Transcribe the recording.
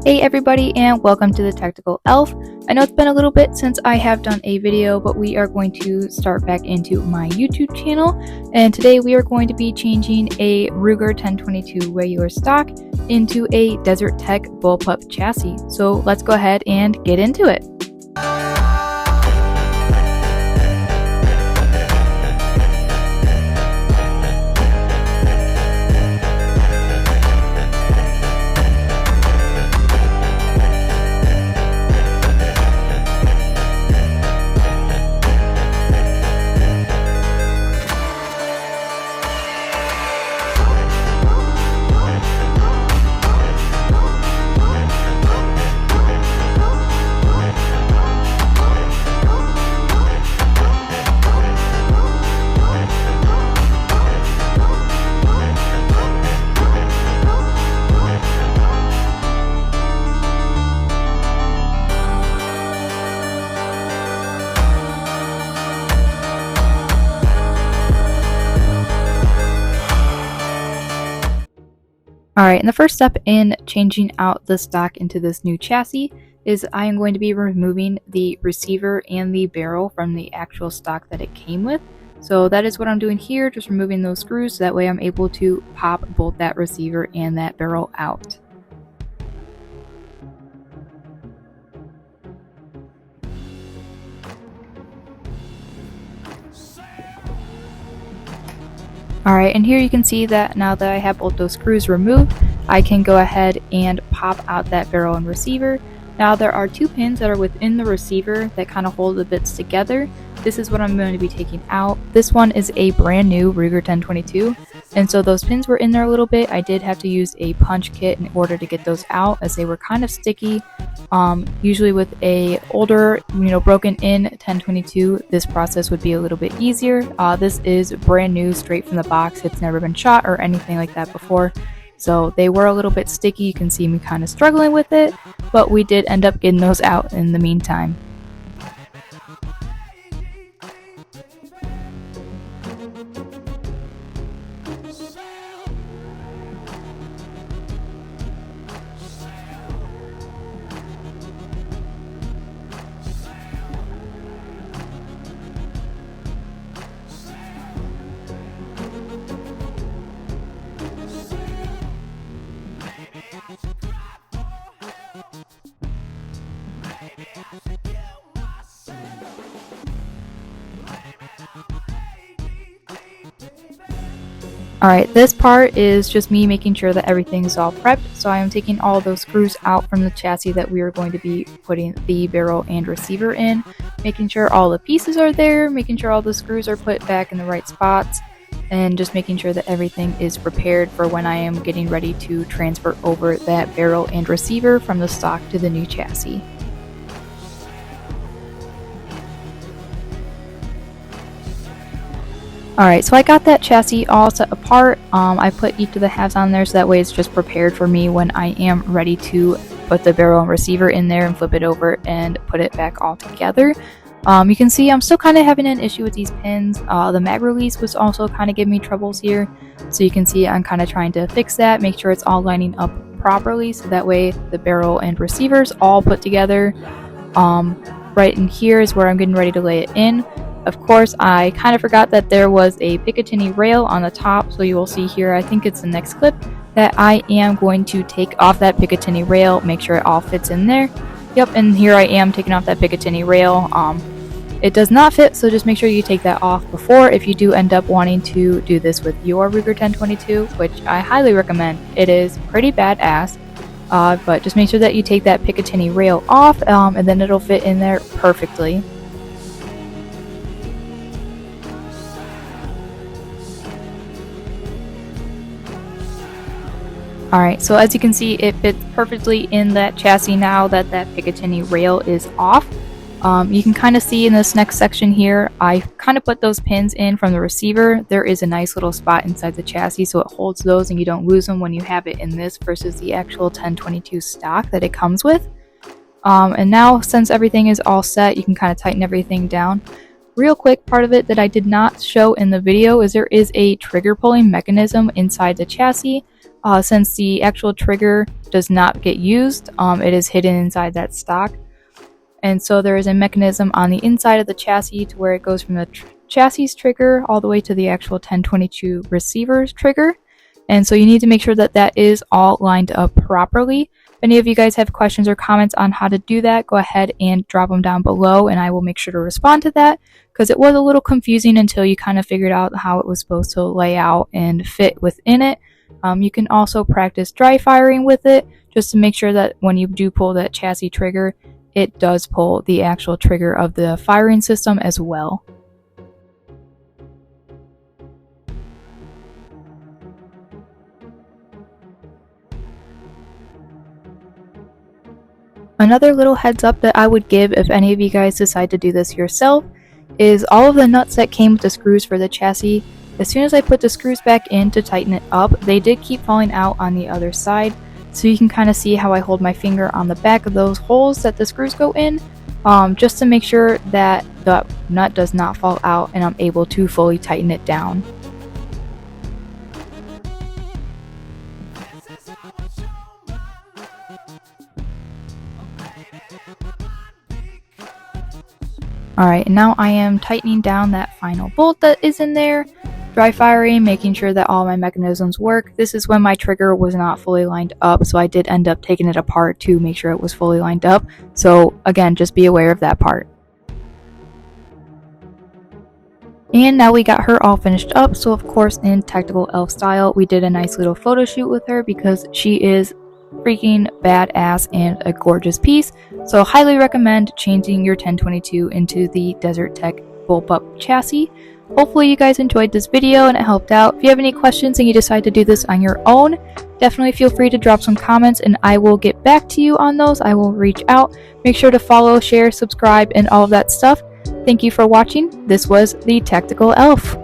Hey everybody, and welcome to the Tactical Elf. I know it's been a little bit since I have done a video, but we are going to start back into my YouTube channel, and today we are going to be changing a Ruger 1022 regular stock into a DesertTech bullpup chassis. So let's go ahead and get into it. Alright, and the first step in changing out the stock into this new chassis is I am going to be removing the receiver and the barrel from the actual stock that it came with. So that is what I'm doing here, just removing those screws so that way I'm able to pop both that receiver and that barrel out. Alright, and here you can see that now that I have both those screws removed, I can go ahead and pop out that barrel and receiver. Now there are two pins that are within the receiver that kind of hold the bits together. This is what I'm going to be taking out. This one is a brand new Ruger 1022, and so those pins were in there a little bit. I did have to use a punch kit in order to get those out as they were kind of sticky. Usually with a older, broken in 1022, this process would be a little bit easier. This is brand new, straight from the box. It's never been shot or anything like that before. So they were a little bit sticky. You can see me kind of struggling with it, but we did end up getting those out in the meantime. Alright, this part is just me making sure that everything is all prepped. So I am taking all those screws out from the chassis that we are going to be putting the barrel and receiver in, making sure all the pieces are there, making sure all the screws are put back in the right spots, and just making sure that everything is prepared for when I am getting ready to transfer over that barrel and receiver from the stock to the new chassis. Alright, so I got that chassis all set apart. I put each of the halves on there so that way it's just prepared for me when I am ready to put the barrel and receiver in there and flip it over and put it back all together. You can see I'm still kind of having an issue with these pins. The mag release was also kind of giving me troubles here. So you can see I'm kind of trying to fix that, make sure it's all lining up properly so that way the barrel and receivers all put together. Right in here is where I'm getting ready to lay it in. Of course, I kind of forgot that there was a Picatinny rail on the top, so you will see here, I think it's the next clip, that I am going to take off that Picatinny rail, make sure it all fits in there. Yep, and here I am taking off that Picatinny rail. It does not fit, so just make sure you take that off before if you do end up wanting to do this with your Ruger 1022, which I highly recommend. It is pretty badass, but just make sure that you take that Picatinny rail off, and then it'll fit in there perfectly. Alright, so as you can see, it fits perfectly in that chassis now that that Picatinny rail is off. You can kind of see in this next section here, I kind of put those pins in from the receiver. There is a nice little spot inside the chassis so it holds those and you don't lose them when you have it in this versus the actual 1022 stock that it comes with. And now since everything is all set, you can kind of tighten everything down. Real quick, part of it that I did not show in the video is there is a trigger pulling mechanism inside the chassis. since the actual trigger does not get used, it is hidden inside that stock. And so there is a mechanism on the inside of the chassis to where it goes from the chassis trigger all the way to the actual 1022 receiver's trigger. And so you need to make sure that that is all lined up properly. If any of you guys have questions or comments on how to do that, go ahead and drop them down below and I will make sure to respond to that, because it was a little confusing until you kind of figured out how it was supposed to lay out and fit within it. You can also practice dry firing with it just to make sure that when you do pull that chassis trigger, it does pull the actual trigger of the firing system as well. Another little heads up that I would give if any of you guys decide to do this yourself is all of the nuts that came with the screws for the chassis. As soon as I put the screws back in to tighten it up, they did keep falling out on the other side. So you can kind of see how I hold my finger on the back of those holes that the screws go in, just to make sure that the nut does not fall out and I'm able to fully tighten it down. Alright, and now I am tightening down that final bolt that is in there, dry firing, making sure that all my mechanisms work. This is when my trigger was not fully lined up, so I did end up taking it apart to make sure it was fully lined up. So again, just be aware of that part. And now we got her all finished up, so of course in Tacticalelf style, we did a nice little photo shoot with her because she is freaking badass and a gorgeous piece. So highly recommend changing your 1022 into the DesertTech bullpup chassis. Hopefully you guys enjoyed this video and it helped out. If you have any questions and you decide to do this on your own, definitely feel free to drop some comments and I will get back to you on those. I will reach out. Make sure to follow, share, subscribe, and all of that stuff. Thank you for watching. This was the Tacticalelf.